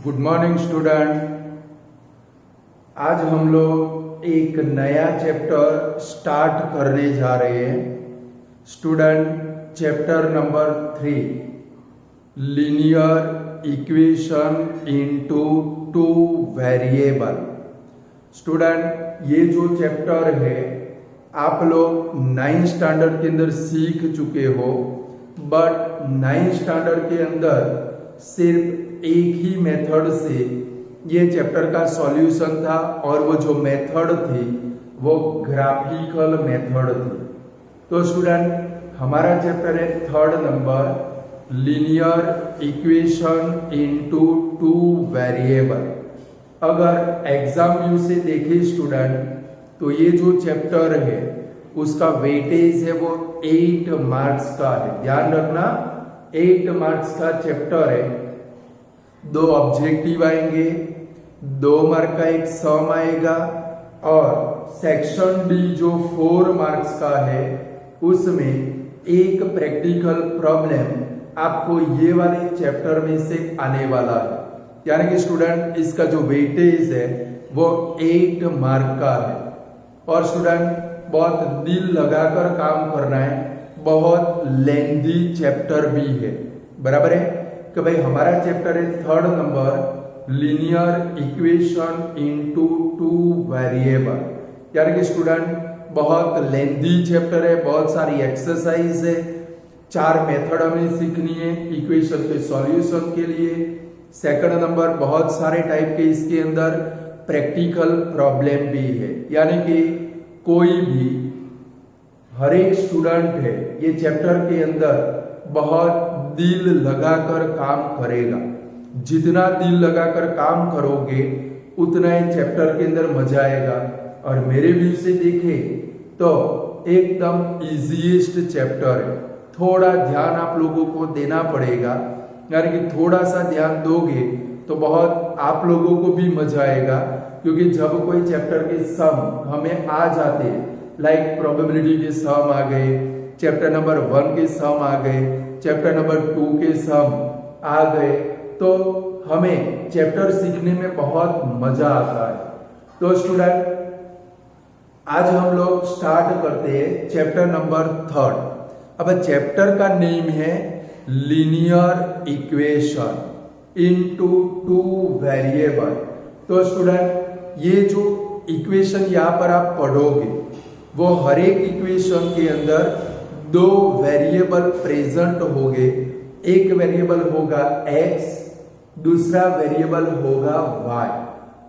Good morning student. आज हम लोग एक नया चैप्टर स्टार्ट करने जा रहे हैं। Student, chapter number 3, linear equation into two variable. Student, ये जो चैप्टर है आप लोग 9th स्टैंडर्ड के अंदर सीख चुके हो, बट 9th स्टैंडर्ड के अंदर सिर्फ एक ही मेथड से ये चैप्टर का सॉल्यूशन था और वो जो मेथड थी वो ग्राफिकल मेथड थी। तो स्टूडेंट, हमारा चैप्टर है 3rd number, linear equation into two variable. अगर एग्जाम व्यू से देखें स्टूडेंट, तो ये जो चैप्टर है उसका वेटेज है वो 8 मार्क्स का है। ध्यान रखना, 8 मार्क्स का चैप्टर है। 2 ऑब्जेक्टिव आएंगे, 2 मार्क का एक सम आएगा और सेक्शन डी जो 4 मार्क्स का है उसमें एक प्रैक्टिकल प्रॉब्लम आपको ये वाले चैप्टर में से आने वाला है। यानी कि स्टूडेंट, इसका जो वेटेज है वो 8 मार्क का है। और स्टूडेंट, बहुत दिल लगाकर काम करना है, बहुत लेंथी चैप्टर भी है। बराबर है कि भाई हमारा चैप्टर है 3rd number, linear equation into two variable. यानी कि स्टूडेंट, बहुत लेंथी चैप्टर है, बहुत सारी एक्सरसाइज है, 4 मेथड हमें सीखनी है इक्वेशन के सॉल्यूशन के लिए। 2nd नंबर, बहुत सारे टाइप के इसके अंदर प्रैक्टिकल प्रॉब्लम भी है। यानी कि कोई भी, हर एक स्टूडेंट है ये चैप्टर के अंदर बहुत दिल लगाकर काम करेगा। जितना दिल लगाकर काम करोगे उतना ही चैप्टर के अंदर मजा आएगा। और मेरे व्यू से देखें तो एकदम इजीएस्ट चैप्टर है। थोड़ा ध्यान आप लोगों को देना पड़ेगा, यानी कि थोड़ा सा ध्यान दोगे तो बहुत आप लोगों को भी मजा आएगा। क्योंकि जब कोई चैप्टर के सम हमें आ जाते हैं, लाइक प्रोबेबिलिटी के सम आ गए, चैप्टर नंबर 1 के सम आ गए, चैप्टर नंबर 2 के सम आ गए, तो हमें चैप्टर सीखने में बहुत मजा आता है। तो स्टूडेंट, आज हम लोग स्टार्ट करते हैं चैप्टर नंबर 3rd। अब चैप्टर का नेम है linear equation into two variable. तो स्टूडेंट, ये जो इक्वेशन यहाँ पर आप पढ़ोगे वो हर एक इक्वेशन के अंदर 2 वेरिएबल प्रेजेंट होंगे। एक वेरिएबल होगा x, दूसरा वेरिएबल होगा y।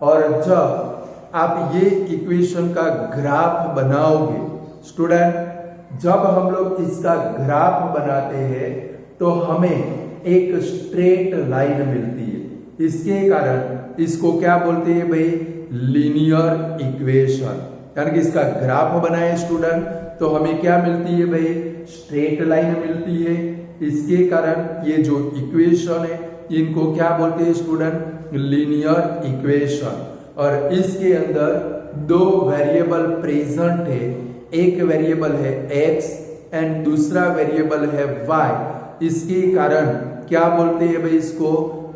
और जब आप ये इक्वेशन का ग्राफ बनाओगे स्टूडेंट, जब हम लोग इसका ग्राफ बनाते हैं तो हमें एक स्ट्रेट लाइन मिलती है। इसके कारण इसको क्या बोलते हैं भाई? Linear equation. यानी कि इसका ग्राफ बनाए स्टूडेंट तो हमें क्या मिलती है भाई? स्ट्रेट लाइन मिलती है। इसके कारण ये जो इक्वेशन है इनको क्या बोलते हैं स्टूडेंट? Linear equation. और इसके अंदर 2 वेरिएबल प्रेजेंट है। एक वेरिएबल है x एंड दूसरा वेरिएबल है y। इसके कारण क्या बोलते हैं भाई इसको?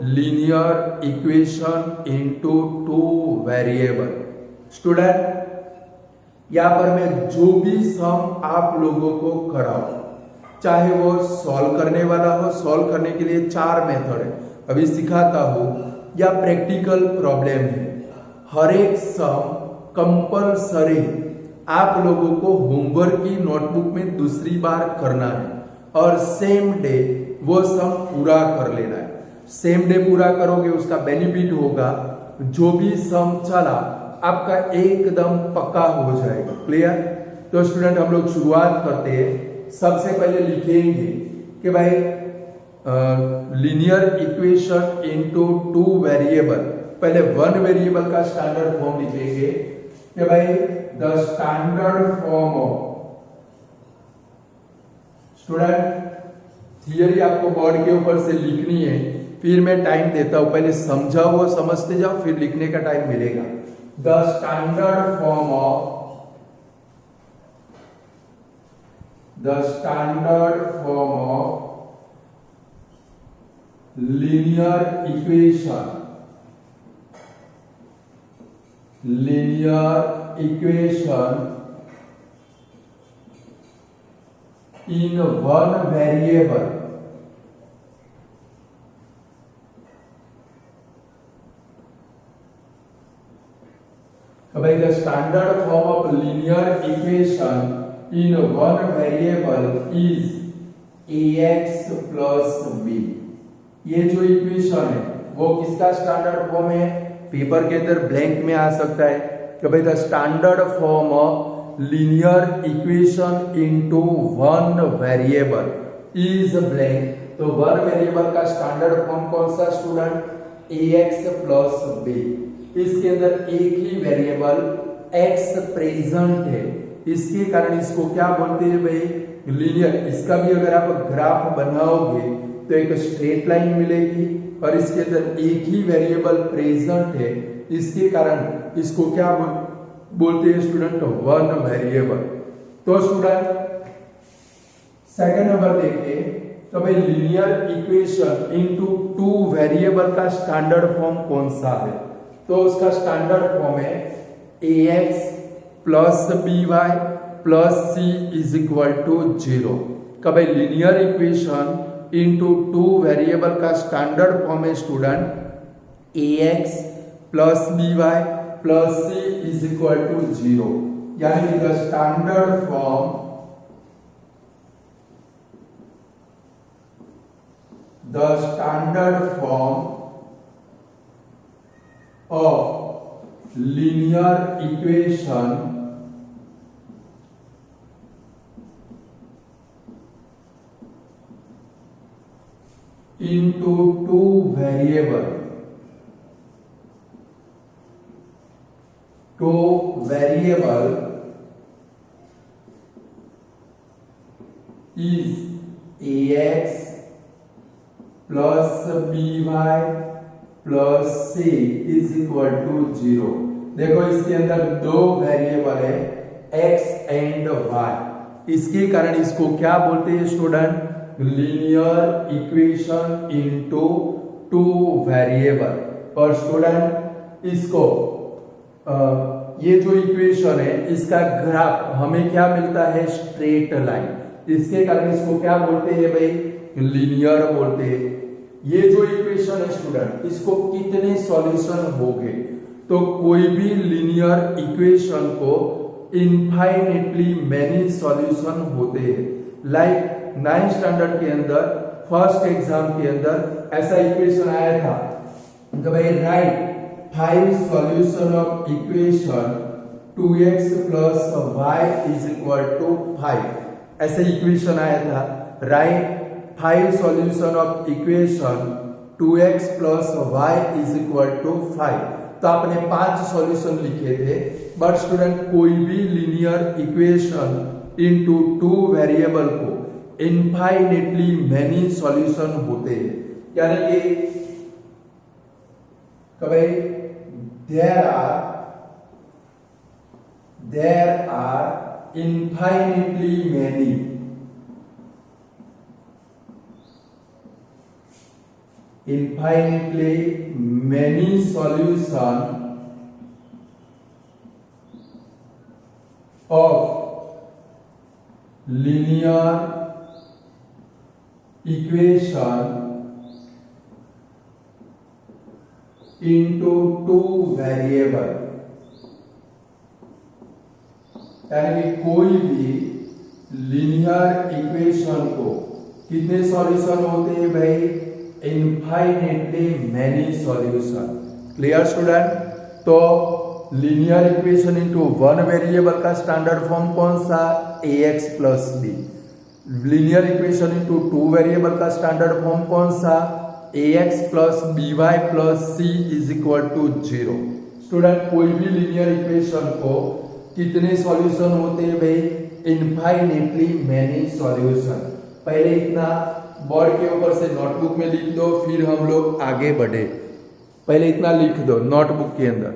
Linear equation into two variable. Student, यहां पर मैं जो भी सम आप लोगों को कराऊं, चाहे वो सॉल्व करने वाला हो, सॉल्व करने के लिए 4 मेथड है अभी सिखाता हूं, या प्रैक्टिकल प्रॉब्लम है, हर एक सम कंपलसरी आप लोगों को होमवर्क की नोटबुक में दूसरी बार करना है और सेम डे वो सम पूरा कर लेना है। सेम डे पूरा करोगे उसका बेनिफिट होगा, जो भी सम चला आपका एकदम पक्का हो जाएगा। क्लियर? तो स्टूडेंट, हम लोग शुरुआत करते हैं। सबसे पहले लिखेंगे कि भाई linear equation into two variable. पहले 1 वेरिएबल का स्टैंडर्ड फॉर्म लिखेंगे कि भाई the standard form of. Student, theory आपको बोर्ड के ऊपर से लिखनी है, फिर मैं टाइम देता हूं, पहले समझाओ, वो समझते जाओ, फिर लिखने का टाइम मिलेगा। The standard form of linear equation linear equation in one variable. The standard form of linear equation in one variable is ax plus b. ये जो इक्वेशन है वो किसका स्टैंडर्ड फॉर्म है? पेपर के अंदर ब्लैंक में आ सकता है कि भाई the standard form of linear equation into one variable is blank. तो वन वेरिएबल का स्टैंडर्ड फॉर्म कौन सा स्टूडेंट? ax plus b. इसके अंदर एक ही वेरिएबल x प्रेजेंट है, इसके कारण इसको क्या बोलते हैं भाई? लीनियर. इसका भी अगर आप ग्राफ बनाओगे तो एक स्ट्रेट लाइन मिलेगी और इसके अंदर एक ही वेरिएबल प्रेजेंट है, इसके कारण इसको क्या बोलते हैं स्टूडेंट? One variable. तो स्टूडेंट सेकंड नंबर देखिए, तो भाई linear equation into two variable का स्टैंडर्ड फॉर्म कौन सा है? तो उसका स्टैंडर्ड फॉर्म है ax plus by plus c is equal to 0. कब linear equation into two variable का स्टैंडर्ड फॉर्म है student ax plus by plus c is equal to 0. यानी the standard form of linear equation into two variable is ax plus by plus c is equal to 0. देखो इसके अंदर दो variable है x and y, इसके कारण इसको क्या बोलते हैं student? Linear equation into two variable. और स्टूडेंट इसको ये जो इक्वेशन है इसका ग्राफ हमें क्या मिलता है? Straight line. इसके कारण इसको क्या बोलते हैं भाई? लीनियर बोलते हैं. ये जो इक्वेशन है स्टूडेंट, इसको कितने सॉल्यूशन होंगे? तो कोई भी लीनियर इक्वेशन को इनफाइनेटली मेनी सॉल्यूशन होते हैं. लाइक 9th स्टैंडर्ड के अंदर फर्स्ट एग्जाम के अंदर ऐसा इक्वेशन आया था कि भाई write 5 solution of equation 2x plus y is equal to 5. ऐसा इक्वेशन आया था. Write 5 solution of equation 2x plus y is equal to 5. तो आपने 5 सॉल्यूशन लिखे थे. बट स्टूडेंट कोई भी linear equation into two variable को इनफाइनेटली मेनी सॉल्यूशन होते हैं. यानी कि भाई there are infinitely many solution of linear equation into two variable. यानी कि कोई भी लीनियर इक्वेशन को कितने सॉल्यूशन होते हैं भाई? Infinitely many solution. Clear student? तो linear equation into one variable का स्टैंडर्ड फॉर्म कौन सा? ax plus b. Linear equation into two variable का स्टैंडर्ड फॉर्म कौन सा? ax plus by plus c is equal to 0. Student कोई भी linear equation को कितने सॉल्यूशन होते हैं भाई? Infinitely many solution. पहले इतना बोर्ड के ऊपर से नोटबुक में लिख दो, फिर हम लोग आगे बढ़े. पहले इतना लिख दो नोटबुक के अंदर.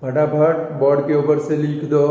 फटाफट बोर्ड के ऊपर से लिख दो।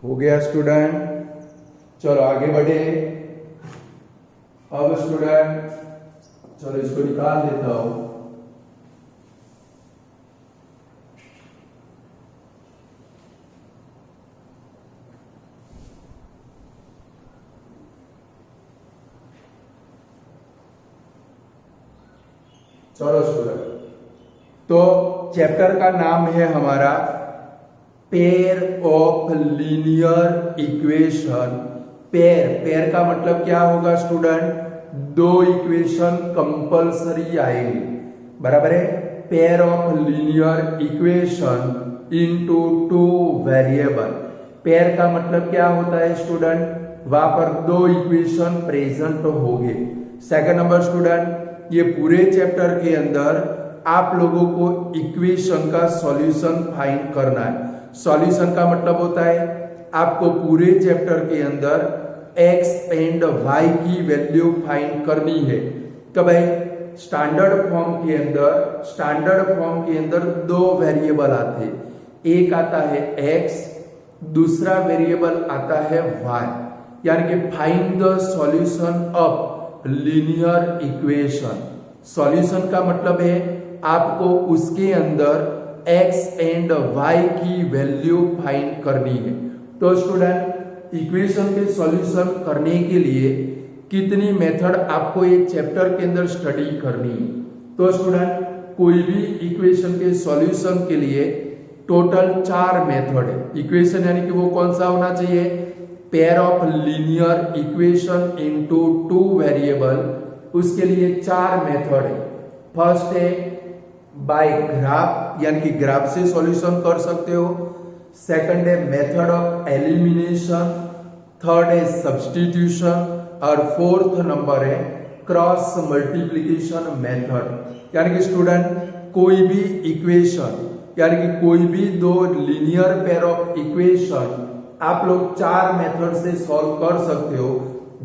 हो गया स्टूडेंट, चलो आगे बढ़े। अब स्टूडेंट चलो इसको निकाल देता हूं। चलो स्टूडेंट, तो चैप्टर का नाम है हमारा pair of linear equation. Pair का मतलब क्या होगा स्टूडेंट? दो इक्वेशन कंपलसरी आएंगे, बराबर है। Pair of linear equation into two variable. Pair का मतलब क्या होता है स्टूडेंट? वहां पर दो इक्वेशन प्रेजेंट होंगे। सेकंड नंबर स्टूडेंट, ये पूरे चैप्टर के अंदर आप लोगों को इक्वेशन का सॉल्यूशन फाइंड करना है। सॉल्यूशन का मतलब होता है आपको पूरे चैप्टर के अंदर x एंड y की वैल्यू फाइंड करनी है। तो भाई स्टैंडर्ड फॉर्म के अंदर दो वेरिएबल आते हैं, एक आता है x, दूसरा वेरिएबल आता है y, यानी कि find the solution of linear equation. Solution का मतलब है आपको उसके अंदर x एंड y की वैल्यू फाइंड करनी है। तो स्टूडेंट इक्वेशन के सॉल्यूशन करने के लिए कितनी मेथड आपको ये चैप्टर के अंदर स्टडी करनी है? तो स्टूडेंट कोई भी इक्वेशन के सॉल्यूशन के लिए टोटल 4 मेथड है। इक्वेशन यानी कि वो कौन सा होना चाहिए? Pair of linear equation into two variable, उसके लिए 4 मेथड है। फर्स्ट है बाय ग्राफ, यानी कि ग्राफ से सॉल्यूशन कर सकते हो। सेकंड है मेथड ऑफ एलिमिनेशन, थर्ड है सब्स्टिट्यूशन, और फोर्थ नंबर है क्रॉस मल्टीप्लिकेशन मेथड। यानी कि स्टूडेंट कोई भी इक्वेशन, यानी कि कोई भी दो लीनियर पेयर ऑफ इक्वेशन आप लोग 4 मेथड से सॉल्व कर सकते हो।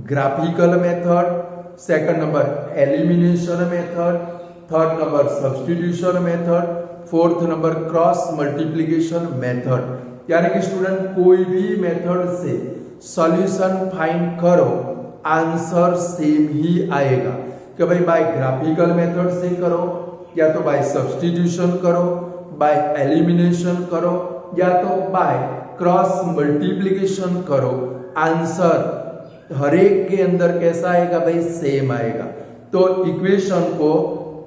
Graphical method, second number elimination method, third number substitution method, fourth number cross multiplication method. यानी कि स्टूडेंट कोई भी मेथड से सॉल्यूशन फाइंड करो, आंसर सेम ही आएगा। कि भाई बाय ग्राफिकल मेथड से करो, या तो बाय सब्स्टिट्यूशन करो, बाय एलिमिनेशन करो, या तो बाय क्रॉस मल्टीप्लिकेशन करो, आंसर हर एक के अंदर कैसा आएगा भाई? सेम आएगा। तो इक्वेशन को,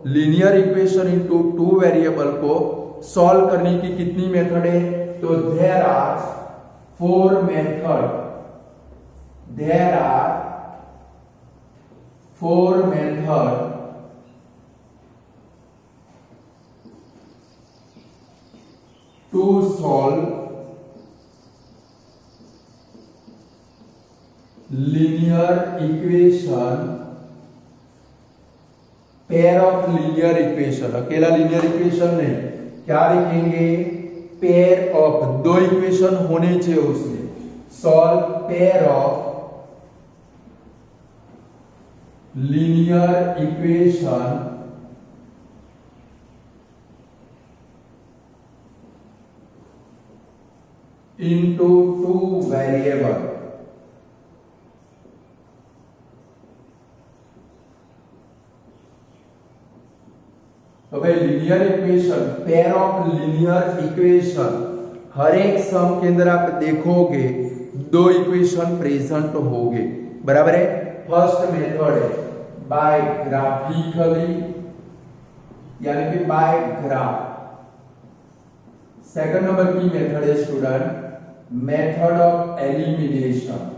linear equation into two variable को सॉल्व करने की कितनी मेथड है? तो there are 4 method. There are 4 method to solve linear equation, pair of linear equation. अकेला लीनियर इक्वेशन नहीं, क्या लिखेंगे? पेयर ऑफ, दो इक्वेशन होने चाहिए उसमें। Solve pair of linear equation into two variable. तो भाई linear equation, pair of linear equation, हर एक सम के अंदर आप देखोगे दो इक्वेशन प्रेजेंट होंगे, बराबर है। फर्स्ट मेथड है बाय ग्राफिकली, यानी कि बाय ग्राफ। सेकंड नंबर की मेथड है student method of elimination.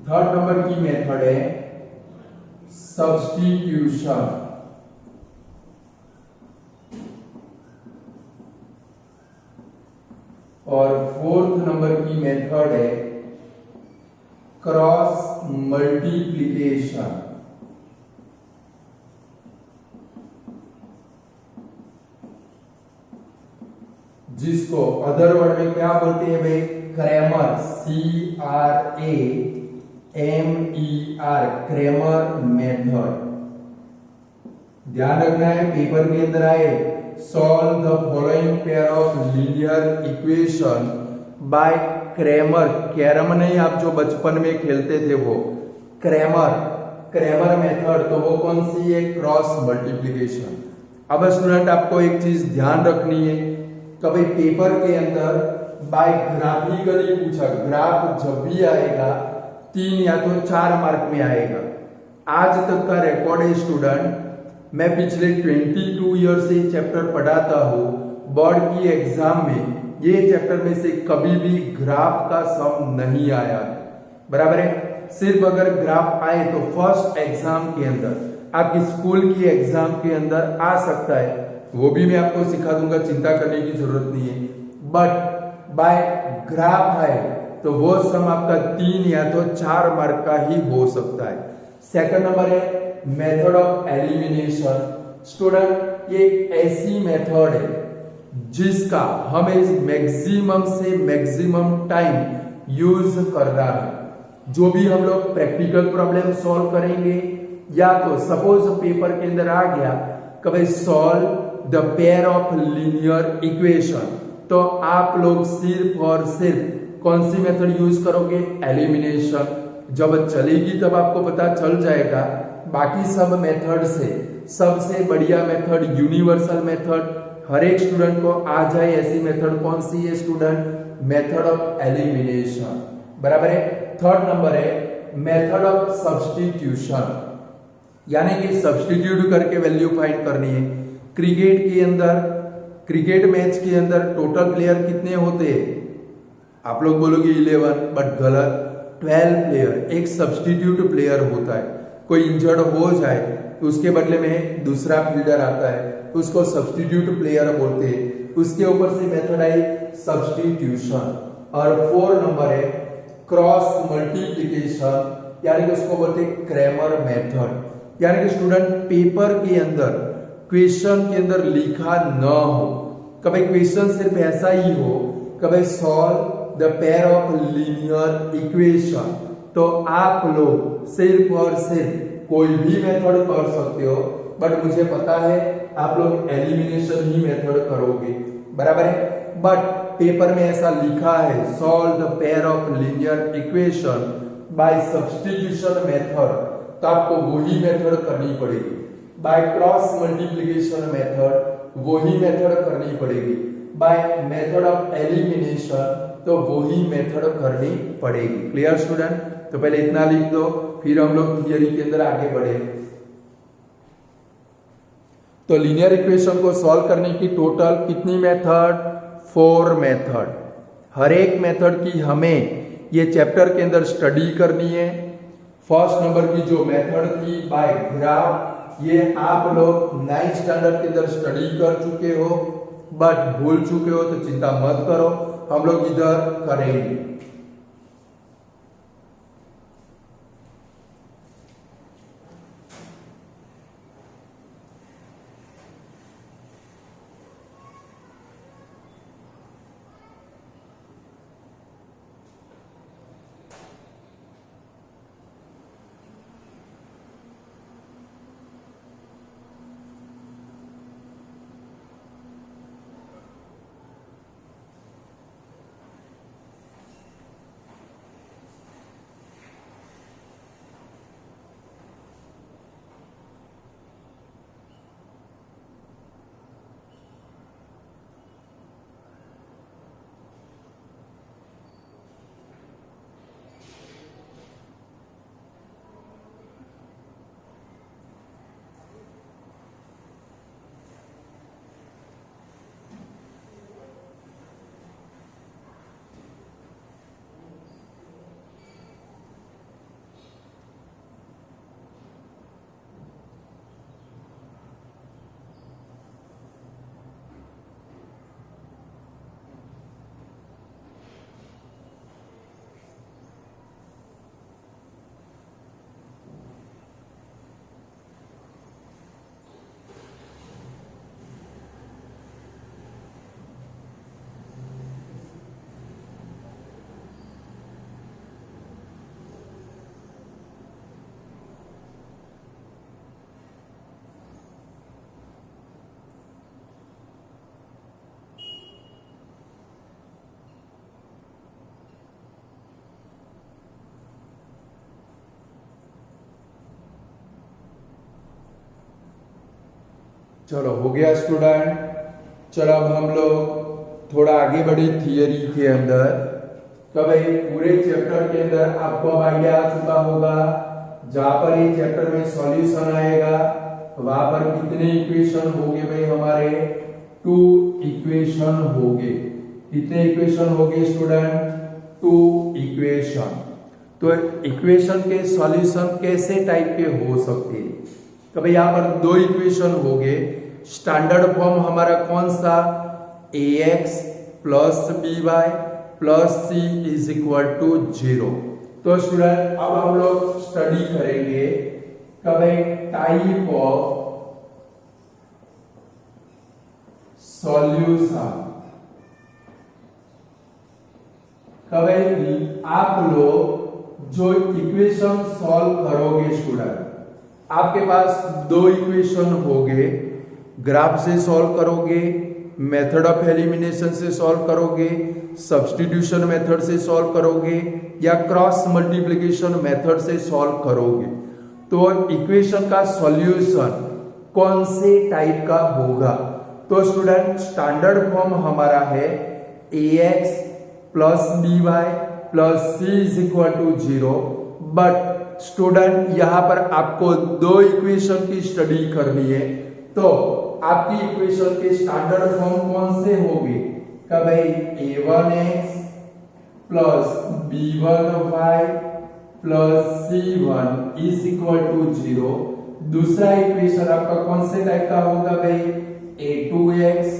Third number की मेथड है सब्स्टिट्यूशन। और फोर्थ नंबर की मेथड है क्रॉस मल्टीप्लिकेशन। जिसको अदर वर्ड में क्या बोलते हैं भाई? Cramer, CRAMER, Cramer method. ध्यान रखना है, पेपर के अंदर आए solve the following pair of linear equation by Cramer. Carrom नहीं, आप जो बचपन में खेलते थे वो क्रैमर मेथड। तो वो कौन सी है? Cross multiplication. अब स्टूडेंट आपको एक चीज ध्यान रखनी है, कभी पेपर के अंदर बाय ग्राफिकली पूछा, ग्राफ जब भी आएगा 3 या तो 4 मार्क में आएगा। आज तक का रिकॉर्ड है स्टूडेंट, मैं पिछले 22 ईयर से चैप्टर पढ़ाता हूँ। बोर्ड की एग्जाम में ये चैप्टर में से कभी भी ग्राफ का सम नहीं आया, बराबर है। सिर्फ अगर ग्राफ आए तो फर्स्ट एग्जाम के अंदर, आपकी स्कूल की एग्जाम के अंदर आ सकता है, वो भी मैं आपको सिखा दूंगा, चिंता करने की जरूरत नहीं है। बट बाय ग्राफ आए तो वो सम आपका 3 या तो 4 मार्क का ही हो सकता है। सेकंड नंबर है मेथड ऑफ एलिमिनेशन। स्टूडेंट ये एक ऐसी मेथड है जिसका हमें मैक्सिमम से मैक्सिमम टाइम यूज करना है। जो भी हम लोग प्रैक्टिकल प्रॉब्लम सॉल्व करेंगे, या तो सपोज पेपर के अंदर आ गया कभी solve the pair of linear equation, तो आप लोग सिर्फ और सिर्फ कौन सी मेथड यूज करोगे? एलिमिनेशन। जब चलेगी तब आपको पता चल जाएगा। बाकी सब मेथड से सबसे बढ़िया मेथड, यूनिवर्सल मेथड, हर एक स्टूडेंट को आ जाए ऐसी मेथड कौन सी है स्टूडेंट? मेथड ऑफ एलिमिनेशन, बराबर है। थर्ड नंबर है मेथड ऑफ सब्स्टिट्यूशन, यानी कि सब्स्टिट्यूट करके वैल्यू फाइंड करनी है। क्रिकेट के अंदर, क्रिकेट मैच के अंदर टोटल प्लेयर कितने होते हैं? आप लोग बोलोगे 11, बट गलत, 12 प्लेयर। एक सब्स्टिट्यूट प्लेयर होता है, कोई इंजर्ड हो जाए तो उसके बदले में दूसरा फील्डर आता है, उसको सब्स्टिट्यूट प्लेयर बोलते हैं। उसके ऊपर से मेथड आई सब्स्टिट्यूशन। और 4 नंबर है क्रॉस मल्टीप्लिकेशन, यानी कि उसको बोलते हैं क्रैमर मेथड। यानी कि स्टूडेंट पेपर के अंदर, क्वेश्चन के अंदर लिखा न हो, कभी क्वेश्चन सिर्फ ऐसा ही हो, कभी solve the pair of linear equation, तो आप लोग सिर्फ और सिर्फ कोई भी मेथड कर सकते हो, बट मुझे पता है आप लोग एलिमिनेशन ही मेथड करोगे, बराबर है। बट पेपर में ऐसा लिखा है solve the pair of linear equation by substitution method, तो आपको वही मेथड करनी पड़ेगी। बाय क्रॉस मल्टीप्लिकेशन मेथड वही मेथड करनी पड़ेगी। बाय मेथड ऑफ एलिमिनेशन तो वही मेथड करनी पड़ेगी। Clear student? तो पहले इतना लिख दो, फिर हम लोग थियरी के अंदर आगे बढ़े। तो लीनियर इक्वेशन को सॉल्व करने की टोटल कितनी मेथड? 4 मेथड। हर एक मेथड की हमें ये चैप्टर के अंदर स्टडी करनी है। फर्स्ट नंबर की जो मेथड थी बाय ग्राफ, ये आप लोग 9th स्टैंडर्ड के अंदर स्टडी कर चुके हो, बट भूल चुके हो तो चिंता मत करो, हम लोग इधर करेंगे। चलो हो गया स्टूडेंट। चलो अब हम लोग थोड़ा आगे बढ़े थियरी के अंदर। तो भाई पूरे चैप्टर के अंदर आपको अब आइडिया आ चुका होगा, जहां पर ये चैप्टर में सॉल्यूशन आएगा वहां पर कितने इक्वेशन होंगे भाई हमारे? 2 इक्वेशन होंगे। कितने इक्वेशन होंगे स्टूडेंट? 2 इक्वेशन। तो इक्वेशन के सॉल्यूशन कैसे टाइप के हो सकते हैं? तो भाई यहाँ पर 2 इक्वेशन होंगे। स्टैंडर्ड फॉर्म हमारा कौन सा? ax plus by plus c is equal to 0। तो स्टूडेंट अब हम लोग स्टडी करेंगे कब टाइप ऑफ सॉल्यूशन। कब आप लोग जो इक्वेशन सॉल्व करोगे स्टूडेंट, आपके पास 2 इक्वेशन होंगे। ग्राफ से सॉल्व करोगे, मेथड ऑफ एलिमिनेशन से सॉल्व करोगे, सब्स्टिट्यूशन मेथड से सॉल्व करोगे या क्रॉस मल्टीप्लिकेशन मेथड से सॉल्व करोगे। तो इक्वेशन का सॉल्यूशन कौन से टाइप का होगा? तो स्टूडेंट स्टैंडर्ड फॉर्म हमारा है ax plus by plus c is equal to 0। But student यहां पर आपको 2 इक्वेशन की स्टडी करनी है, तो आपकी इक्वेशन के स्टैंडर्ड फॉर्म कौन से होंगे? का भाई a1x plus b1y plus c1 is equal to 0। दूसरा इक्वेशन आपका कौन से टाइप का होगा भाई? a2x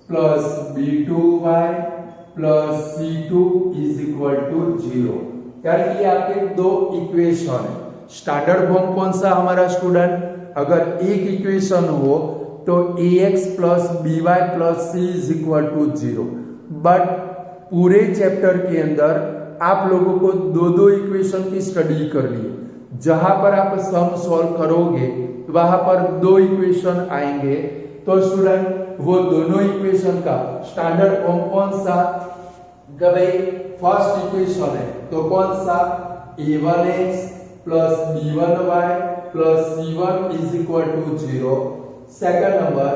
plus b2y plus c2 is equal to 0। यानी कि आपके 2 इक्वेशन है। स्टैंडर्ड फॉर्म कौन सा हमारा स्टूडेंट? अगर एक इक्वेशन हो तो ax plus by plus c is equal to 0। But पूरे चैप्टर के अंदर आप लोगों को 2 इक्वेशन की स्टडी करनी है। जहां पर आप सम सॉल्व करोगे वहां पर 2 इक्वेशन आएंगे। तो स्टूडेंट वो दोनों इक्वेशन का स्टैंडर्ड फॉर्म कौन सा? फर्स्ट इक्वेशन है तो कौन सा? a1x plus b1y plus c1 is equal to 0। Second number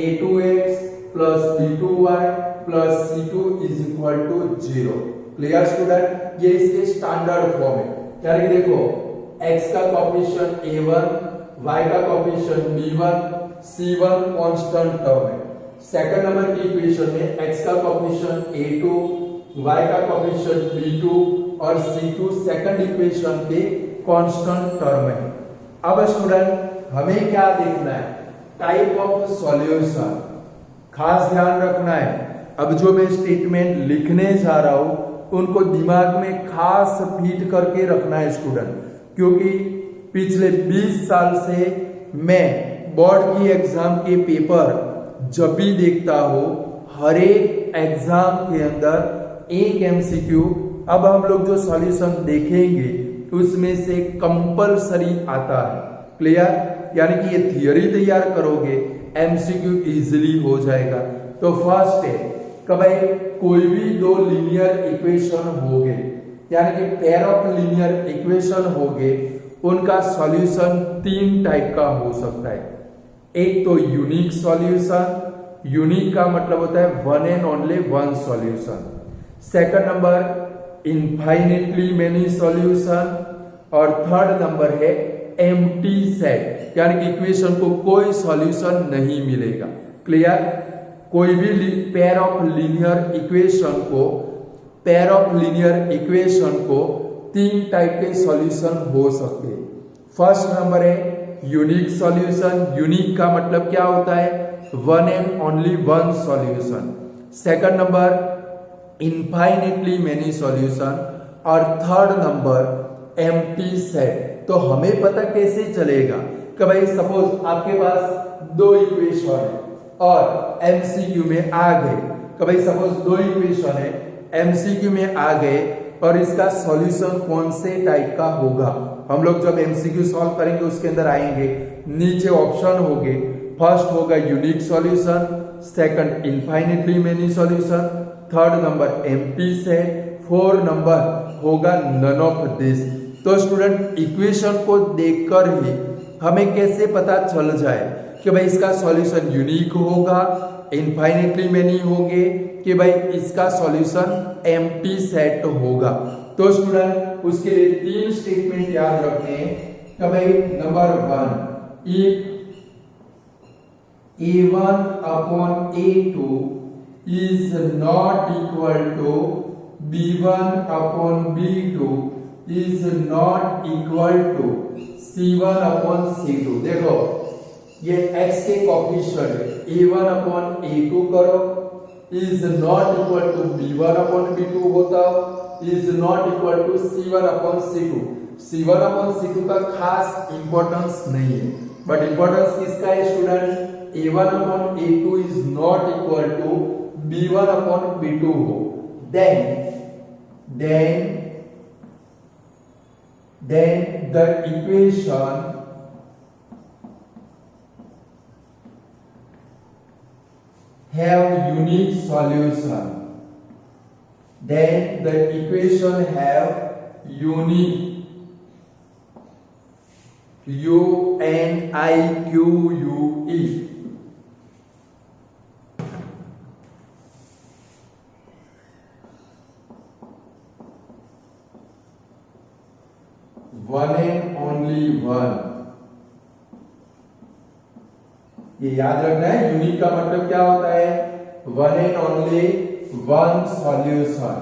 a2x plus b2y plus c2 is equal to 0। Clear student? ये इसके स्टैंडर्ड फॉर्म है। यानी कि देखो x का कोएफिशिएंट a1, y का coefficient b1, c1 constant term है। Second number की इक्वेशन में x का कोएफिशिएंट a2, y का कोएफिशिएंट b2 और c2 सेकंड इक्वेशन के कांस्टेंट टर्म है। अब स्टूडेंट हमें क्या देखना है? Type of solution. खास ध्यान रखना है, अब जो मैं स्टेटमेंट लिखने जा रहा हूं उनको दिमाग में खास फीड करके रखना है स्टूडेंट, क्योंकि पिछले 20 साल से मैं बोर्ड की एग्जाम के पेपर जब भी देखता हूं, हर एक एग्जाम के अंदर एक एमसीक्यू, अब हम लोग जो सॉल्यूशन देखेंगे उसमें से कंपलसरी आता है। क्लियर? यानी कि ये थियरी तैयार करोगे, एमसीक्यू इजीली हो जाएगा। तो फर्स्ट है कि भाई कोई भी 2 लीनियर इक्वेशन होंगे, यानी कि पेयर ऑफ लीनियर इक्वेशन होंगे, उनका सॉल्यूशन 3 टाइप का हो सकता है। एक तो यूनिक सॉल्यूशन, यूनिक का मतलब होता है one and only one solution. Second number infinitely many solution, और थर्ड नंबर है एम्प्टी सेट, यानी कि इक्वेशन को कोई सॉल्यूशन नहीं मिलेगा। क्लियर? कोई भी पेयर ऑफ लीनियर इक्वेशन को 3 टाइप के सॉल्यूशन हो सकते हैं। फर्स्ट नंबर है यूनिक सॉल्यूशन। यूनिक का मतलब क्या होता है? One and only one solution. Second number infinitely many solution, और थर्ड नंबर एम्प्टी सेट। तो हमें पता कैसे चलेगा कि भाई सपोज आपके पास 2 इक्वेशन है और एमसीक्यू में आ गए, कि भाई सपोज 2 इक्वेशन है, एमसीक्यू में आ गए और इसका सॉल्यूशन कौन से टाइप का होगा? हम लोग जब एमसीक्यू सॉल्व करेंगे उसके अंदर आएंगे, नीचे ऑप्शन होंगे। फर्स्ट होगा unique solution, second infinitely many solution, third number empty set, fourth number होगा नन ऑफ दिस। तो स्टूडेंट इक्वेशन को देखकर ही हमें कैसे पता चल जाए कि भाई इसका सॉल्यूशन यूनिक होगा, इनफाइनेटली मेनी होंगे, कि भाई इसका सॉल्यूशन एम्प्टी सेट होगा। तो स्टूडेंट उसके लिए 3 स्टेटमेंट याद रखने हैं कि भाई number 1, if A1 upon A2 is not equal to B1 upon B2 is not equal to C1 upon C2। देखो ये x के कोफिशिएंट A1 upon A2 करो, is not equal to B1 upon B2 होता, is not equal to C1 upon C2। C1 upon C2 का खास importance नहीं है, but importance किसका है student? A1 upon A2 is not equal to B1 upon B2 हो, then the equation have unique solution, then the equation have unique UNIQUE one and only one। ये याद रखना है, यूनिक का मतलब क्या होता है? One and only one solution.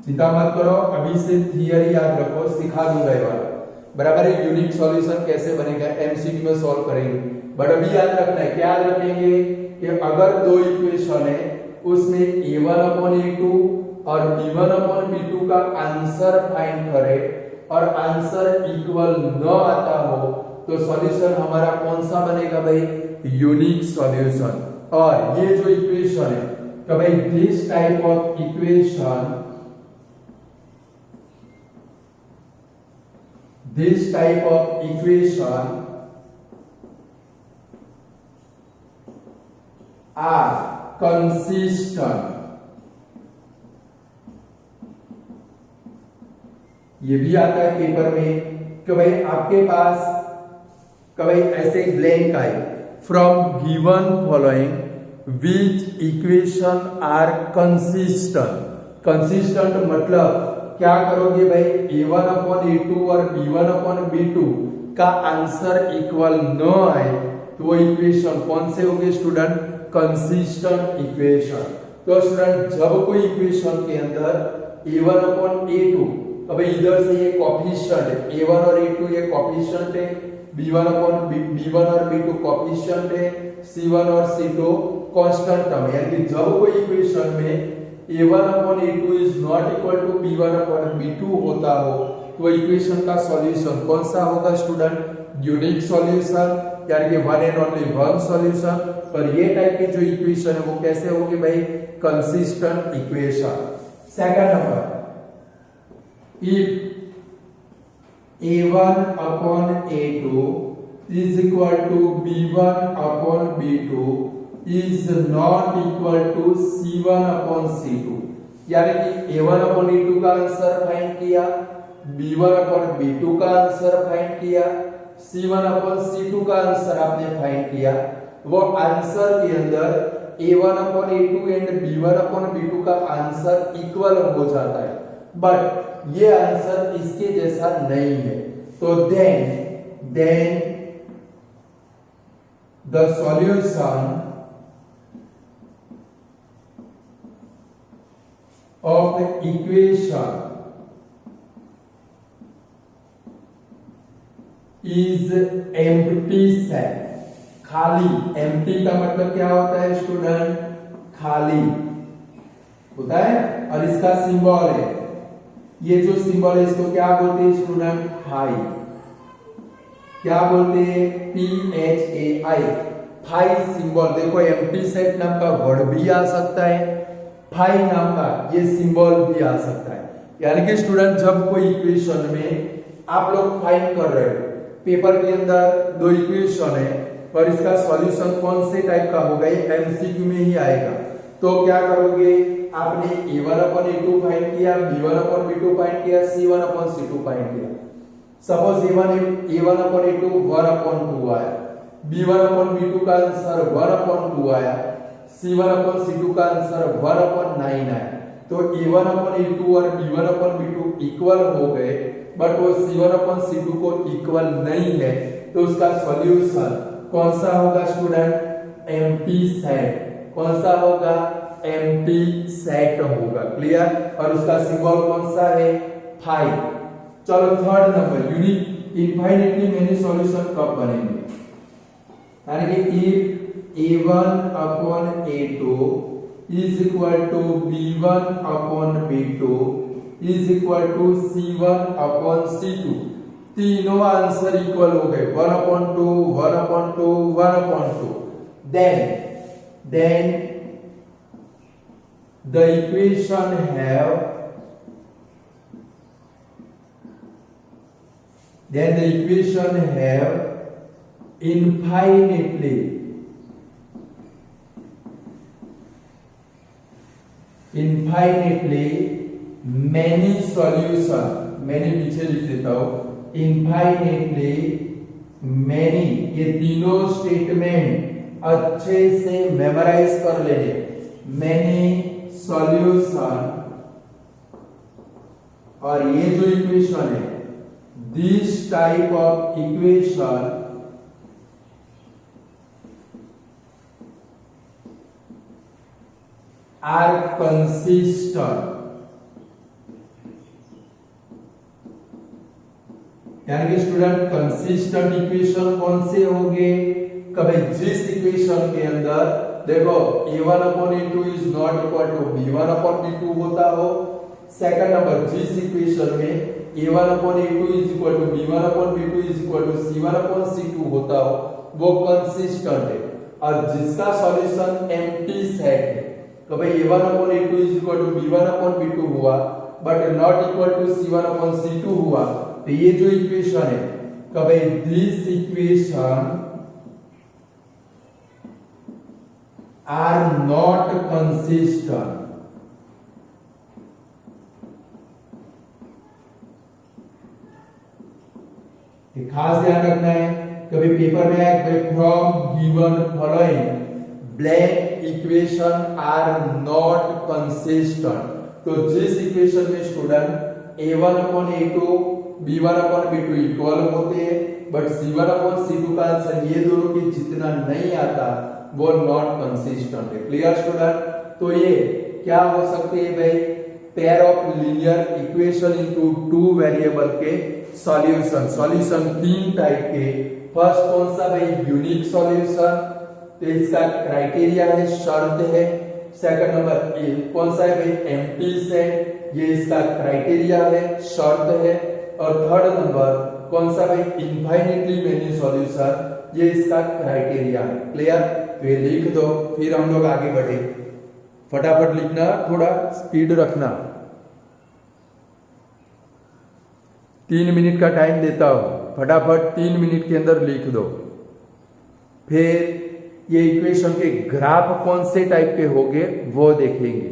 चिंता मत करो, अभी से थियरी याद रखो, सिखा दूंगा ये वाला, बराबर है। यूनिक सॉल्यूशन कैसे बनेगा एमसीक्यू में सॉल्व करेंगे, बट अभी याद रखना है, क्या याद रखेंगे कि अगर दो इक्वेशन है उसमें A1 upon A2 और B1 upon B2 का आंसर फाइंड करे और आंसर इक्वल न आता हो तो सॉल्यूशन हमारा कौन सा बनेगा भाई? Unique solution. और ये जो इक्वेशन है तो भाई this type of equation, this type of equation are consistent। ये भी आता है पेपर में कि भाई आपके पास कभी ऐसे ब्लैंक आए, from given following which equation are consistent. Consistent मतलब क्या करोगे भाई? A1 upon A2 और B1 upon B2 का आंसर इक्वल न आए तो वो इक्वेशन कौन से होंगे स्टूडेंट? Consistent equation. तो स्टूडेंट जब कोई इक्वेशन के अंदर A1 upon A2, तो भाई इधर से ये कोफिशिएंट है, A1 और A2 ये कोफिशिएंट है, B1 upon B1 और B2 कोफिशिएंट है, C1 और C2 कांस्टेंट टर्म है। यानी जब कोई इक्वेशन में A1 upon A2 is not equal to B1 upon B2 होता हो तो इक्वेशन का सॉल्यूशन कौन सा होगा स्टूडेंट? यूनिक सॉल्यूशन, यानी कि one and only one solution. पर ये टाइप की जो इक्वेशन है वो कैसे होगी भाई? Consistent equation. Second number, if A1 upon A2 is equal to B1 upon B2 is not equal to C1 upon C2, यानी कि A1 upon A2 का आंसर फाइंड किया, B1 upon B2 का आंसर फाइंड किया, C1 upon C2 का answer आपने find किया, वो आंसर के अंदर A1 upon A2 and B1 upon B2 का आंसर इक्वल हो जाता है, बट ये आंसर इसके जैसा नहीं है। तो then the solution of the equation is empty set। खाली, empty का मतलब क्या होता है स्टूडेंट? खाली होता है। और इसका सिंबल है, ये जो सिंबल है इसको क्या बोलते हैं स्टूडेंट? हाई। क्या बोलते हैं? PHAI, phi symbol. देखो एम्प्टी सेट नाम का वर्ड भी आ सकता है, फाई नाम का ये सिंबल भी आ सकता है। यानी कि स्टूडेंट जब कोई इक्वेशन में आप लोग फाइंड कर रहे हो, पेपर के अंदर दो इक्वेशन है और इसका सॉल्यूशन कौन से टाइप का होगा? ये एमसीक्यू में ही आएगा। तो क्या करोगे? आपने A1 upon A2 फाइंड किया, B1 upon B2 फाइंड किया, C1 upon C2 फाइंड किया। Suppose a1 upon a2 1 upon 2 आया, b1 अपॉन b2 का आंसर 1 अपॉन 2 आया, c1 अपॉन c2 का आंसर 1 अपॉन 9 आया। तो a1 अपॉन a2 और b1 अपॉन b2 इक्वल हो गए, बट वो c1 अपॉन c2 को इक्वल नहीं है, तो उसका सॉल्यूशन कौन सा होगा स्टूडेंट? Empty set. कौन सा होगा? एम्प्टी सेट होगा। क्लियर? और उसका सिंबल कौन सा है? 5। चलो third number, unique infinitely many solution कब बनेंगे? यानी कि if a1 upon a2 is equal to b1 upon b2 is equal to c1 upon c2, तीनों आंसर इक्वल हो गए, 1 upon 2 1 upon 2 1 upon 2, then the equation have infinitely many solution। मैंने पीछे लिख देता हूं, infinitely many, ये तीनों स्टेटमेंट अच्छे से मेमोराइज कर लेने। many solution, और ये जो इक्वेशन है, this type of equation are consistent। यानी कि स्टूडेंट कंसिस्टेंट इक्वेशन कौन से होंगे? कभी जिस इक्वेशन के अंदर देखो a1 upon a2 is not equal to b1 upon b2 होता हो। सेकंड नंबर, जिस इक्वेशन में a1 upon a2 is equal to b1 upon b2 is equal to c1 upon c2 होता हो, वो कंसिस्टेंट है। और जिसका सॉल्यूशन एम्प्टी सेट है, तो भाई a1 upon a2 is equal to b1 upon b2 हुआ, but not equal to c1 upon c2 हुआ, तो ये जो इक्वेशन है, तो भाई this equation are not consistent. खास ध्यान रखना है, कभी पेपर में आए from given following blank equation are not consistent. तो जिस इक्वेशन में student a1 upon a2 b1 upon b2 equal होते हैं, बट c1 अपॉन c2 का आंसर ये दोनों के जितना नहीं आता, वो नॉट कंसिस्टेंट है। Clear student? तो ये क्या हो सकते हैं भाई? Pair of linear equation into two variable के सॉल्यूशन। सॉल्यूशन तीन टाइप के। फर्स्ट कौन सा भाई? यूनिक सॉल्यूशन, तो इसका क्राइटेरिया है, शर्त है। सेकंड नंबर कौन सा है भाई? एम्प्टी सेट, ये इसका क्राइटेरिया है, शर्त है। और थर्ड नंबर कौन सा भाई? इनफाइनाइटली मेनी सॉल्यूशन, ये इसका क्राइटेरिया है। क्लियर? तो ये लिख दो, फिर हम लोग आगे बढ़े। फटाफट लिखना, थोड़ा स्पीड रखना। 3 मिनट का टाइम देता हूं, फटाफट 3 मिनट के अंदर लिख दो। फिर ये इक्वेशन के ग्राफ कौन से टाइप के होंगे वो देखेंगे।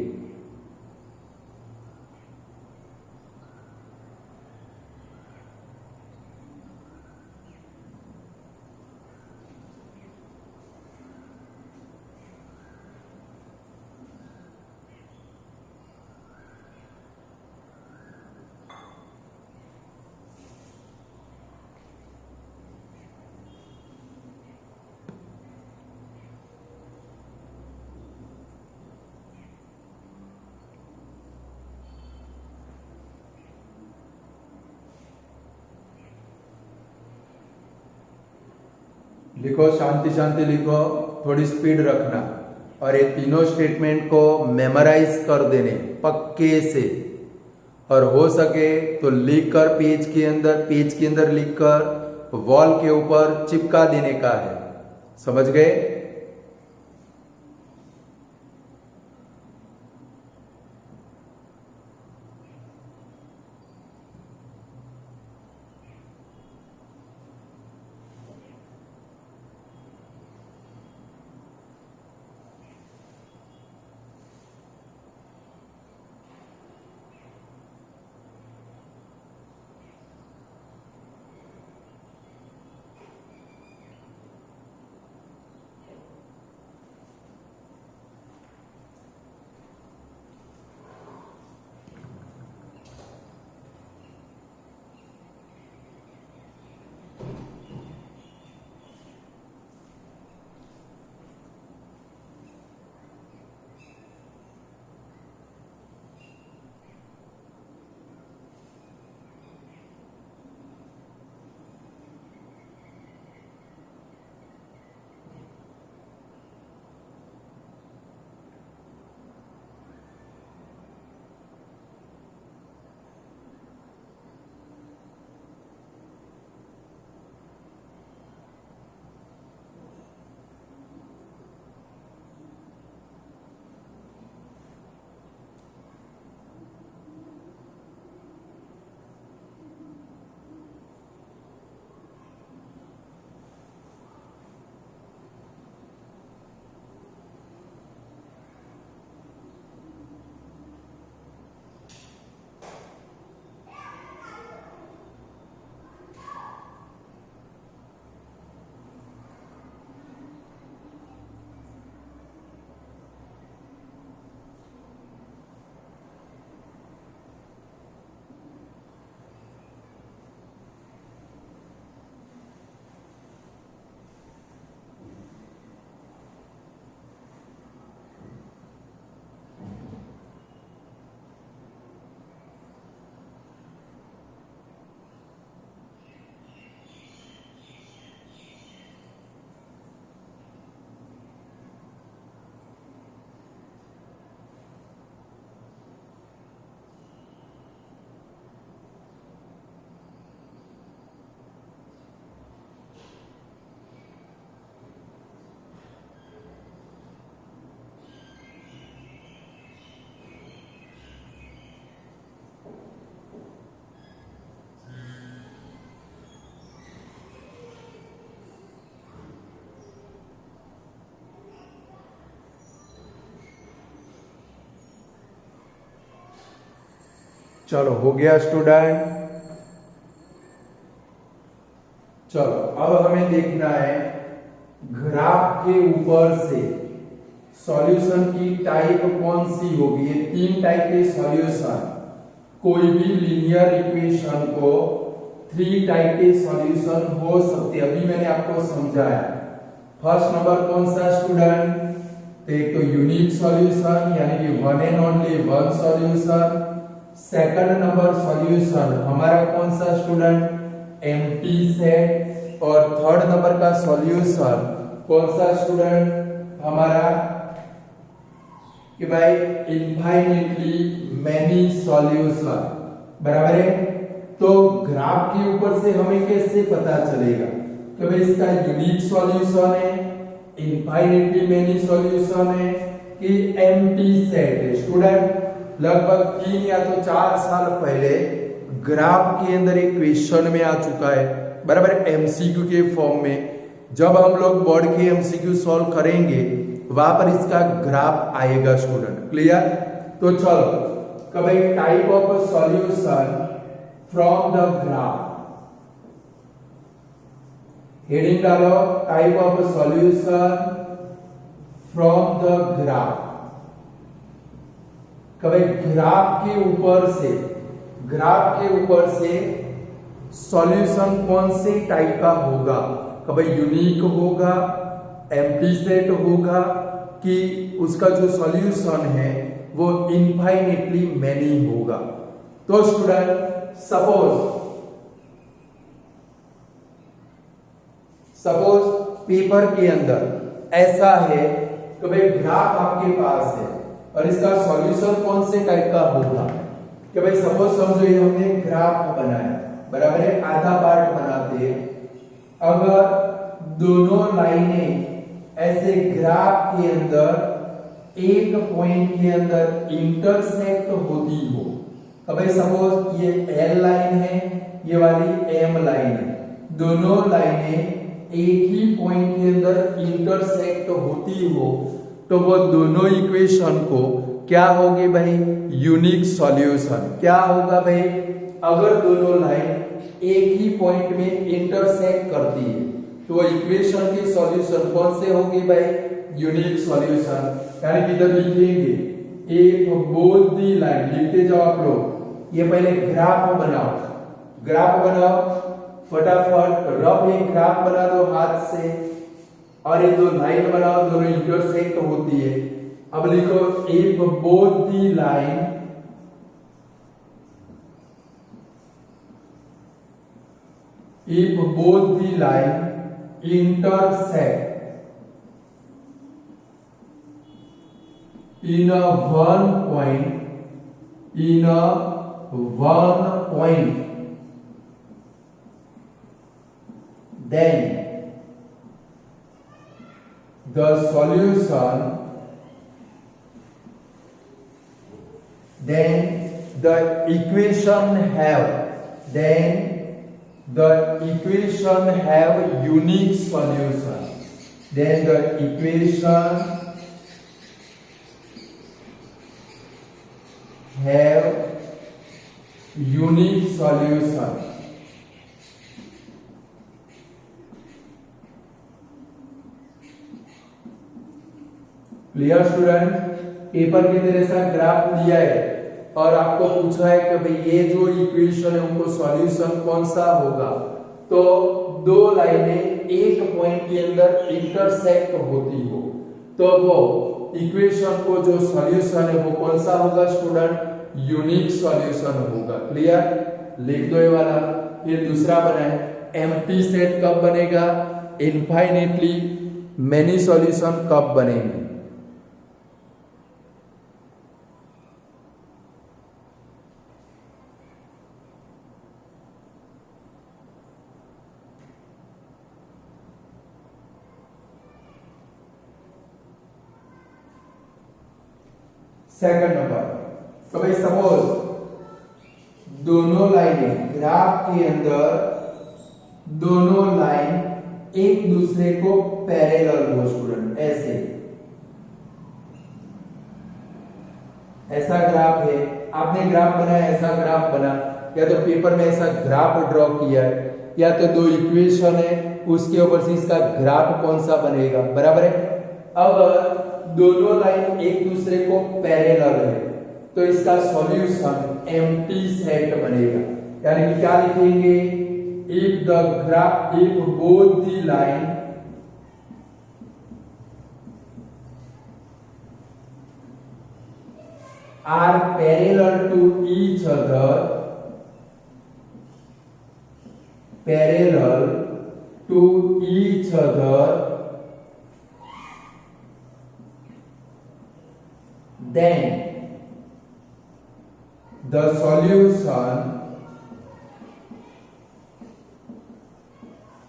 लिखो, शांति शांति लिखो, थोड़ी स्पीड रखना। और ये तीनों स्टेटमेंट को मेमोराइज कर देने पक्के से, और हो सके तो लिखकर पेज के अंदर लिखकर वॉल के ऊपर चिपका देने का है। समझ गए? चलो हो गया स्टूडेंट। चलो अब हमें देखना है ग्राफ के ऊपर से सॉल्यूशन की टाइप कौन सी होगी। ये 3 टाइप के सॉल्यूशन, कोई भी लीनियर इक्वेशन को 3 टाइप के सॉल्यूशन हो सकते। अभी मैंने आपको समझाया। फर्स्ट नंबर कौन सा स्टूडेंट? एक तो यूनिक सॉल्यूशन यानी कि one and only one solution. Second number solution हमारा कौन सा स्टूडेंट? Empty set. और थर्ड नंबर का सॉल्यूशन कौन सा स्टूडेंट? हमारा कि भाई इनफाइनेटली मैनी सॉल्यूशन। बराबर है। तो ग्राफ के ऊपर से हमें कैसे पता चलेगा कि भाई इसका यूनिक सॉल्यूशन है, इनफाइनेटली मैनी सॉल्यूशन है कि एम्प्टी सेट है? स्टूडेंट लगभग 3 या तो 4 साल पहले ग्राफ के अंदर एक क्वेश्चन में आ चुका है, बराबर, एमसीक्यू के फॉर्म में। जब हम लोग बोर्ड के एमसीक्यू सॉल्व करेंगे वहां पर इसका ग्राफ आएगा स्टूडेंट। क्लियर? तो चलो कभी type of solution from the graph, heading डालो type of solution from the graph. कभी ग्राफ के ऊपर से सॉल्यूशन कौन से टाइप का होगा? कभी यूनिक होगा, एम्प्टी सेट होगा कि उसका जो सॉल्यूशन है वो इनफाइनेटली मैनी होगा। तो स्टूडेंट सपोज पेपर के अंदर ऐसा है कि भाई ग्राफ आपके पास है और इसका सॉल्यूशन कौन से टाइप का होगा कि भाई सपोज समझो ये हमने ग्राफ बनाया, बराबर है, आधा पार्ट बनाते हैं। अगर दोनों लाइनें ऐसे ग्राफ के अंदर एक पॉइंट के अंदर इंटरसेक्ट होती हो, तो भाई सपोज ये एल लाइन है, ये वाली एम लाइन है, दोनों लाइनें एक ही पॉइंट के अंदर इंटरसेक्ट होती हो तो वो दोनों इक्वेशन को क्या होगी भाई? Unique solution. क्या होगा भाई? अगर दोनों लाइन एक ही पॉइंट में इंटरसेक्ट करती है तो वो इक्वेशन की सॉल्यूशन कौन से होगी भाई? Unique solution. यानी कि इधर लिखेंगे एक बोथ दी लाइन, लिखते जाओ आप लोग। ये पहले ग्राफ बनाओ फटाफट, रफ एक ग्राफ बना दो हाथ से और ये दो लाइन बनाओ, दोनों इंटरसेक्ट होती है। अब लिखो एक both the line intersect in a one point, then the solution, the equation have unique solution. Then the equation have unique solution. Clear student? Paper के अंदर ऐसा ग्राफ दिया है और आपको पूछा है कि भाई ये जो इक्वेशन है उनको सॉल्यूशन कौन सा होगा, तो दो लाइनें एक पॉइंट के अंदर इंटरसेक्ट होती हो तो वो इक्वेशन को जो सॉल्यूशन है वो कौन सा होगा स्टूडेंट? यूनिक सॉल्यूशन होगा। क्लियर? लिख दो ये वाला। फिर दूसरा बनाए एम्प्टी सेट कब बनेगा? इनफाइनेटली मैनी सॉल्यूशन कब बनेंगे? सेकंड नंबर, तो भाई सपोज दोनों लाइनें ग्राफ के अंदर दोनों लाइन एक दूसरे को पैरेलल हो स्टूडेंट, ऐसा ग्राफ है आपने ग्राफ बनाया, ऐसा ग्राफ बना, या तो पेपर में ऐसा ग्राफ ड्रॉ किया है, या तो दो इक्वेशन है उसके ऊपर से इसका ग्राफ कौन सा बनेगा, बराबर है। अगर दोनों लाइन एक दूसरे को पैरेलल है तो इसका सॉल्यूशन एम्प्टी सेट बनेगा, यानी कि क्या लिखेंगे, if the graph, if both the line are parallel to each other, parallel to each other, then the solution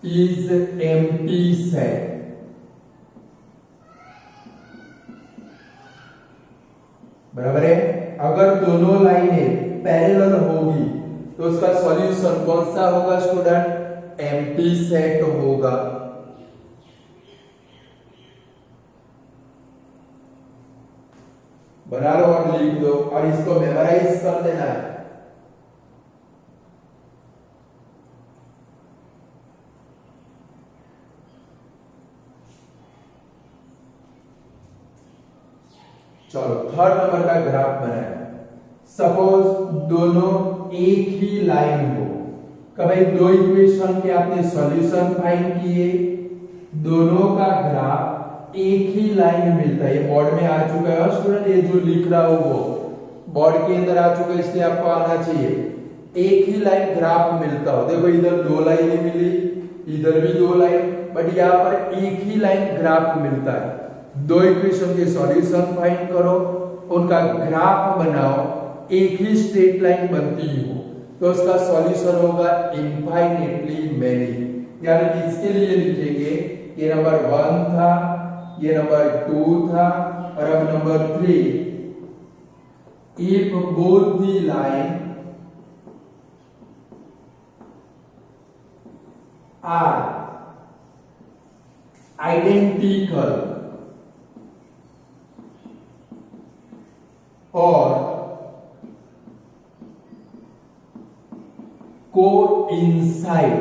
is empty set। बराबर है। अगर दोनों लाइनें पैरेलल होगी तो उसका सॉल्यूशन कौन सा होगा स्टूडेंट, एम्प्टी सेट होगा। बना लो और लिख दो और इसको मेमोराइज कर देना है। चलो थर्ड नंबर का ग्राफ बनाए। सपोज दोनों एक ही लाइन हो, कभी दो इक्वेशन के आपने सॉल्यूशन फाइंड किए, दोनों का ग्राफ एक ही लाइन मिलता है। ये बोर्ड में आ चुका है स्टूडेंट, ये जो लिख रहा हो वो बोर्ड के अंदर आ चुका है, इसलिए आपको आना चाहिए। एक ही लाइन ग्राफ मिलता हो, देखो इधर दो लाइनें मिली, इधर भी दो लाइन, बट यहाँ पर एक ही लाइन ग्राफ मिलता है। दो इक्वेशन के सॉल्यूशन फाइंड करो, उनका ग्राफ बनाओ, एक ही स्ट्रेट लाइन बनती हो तो उसका सॉल्यूशन होगा इनफाइनेटली मैनी। यानी कि इसके लिए लिखेंगे ये नंबर 1 था, ये नंबर 2 था, और अब number 3, if both the line are identical और कोइंसाइड,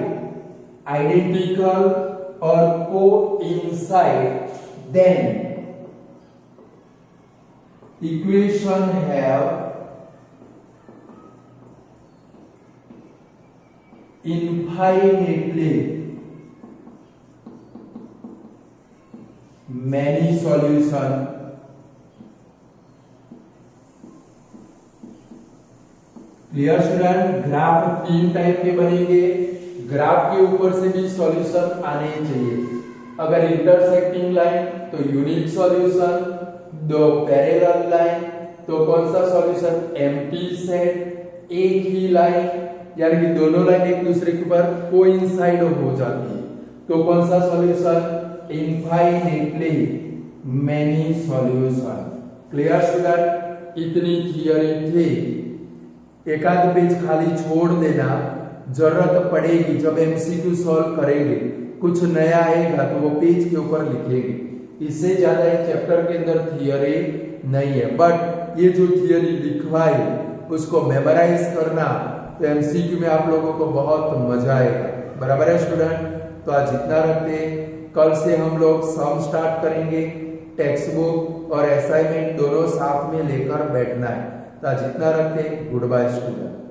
आइडेंटिकल और coincide, then equation have infinitely many solution। Clear student, graph 3 type के बनेंगे, ग्राफ के ऊपर से भी सॉल्यूशन आने चाहिए। अगर इंटरसेक्टिंग लाइन तो यूनिक सॉल्यूशन, दो पैरेलल लाइन तो कौन सा सॉल्यूशन, एम्प्टी सेट। एक ही लाइन यानी कि दोनों लाइन एक दूसरे के ऊपर कोइंसाइड हो जाती है तो कौन सा solution, infinitely many solution. Clear student, इतनी थियरी थी। एक आध पेज खाली छोड़ देना, जरूरत पड़ेगी जब एमसीक्यू सॉल्व करेंगे, कुछ नया आएगा तो वो पेज के ऊपर लिखेंगे। इससे ज्यादा एक चैप्टर के अंदर थियरी नहीं है, बट ये जो थियरी लिखवाई उसको मेमोराइज करना तो एमसीक्यू में आप लोगों को बहुत मजा आएगा। बराबर है स्टूडेंट, तो आज इतना रखते हैं। कल से हम लोग सम स्टार्ट करेंगे, टेक्स्ट बुक और असाइनमेंट दोनों साथ में लेकर बैठना है। तो आज इतना रखते हैं। Good bye student.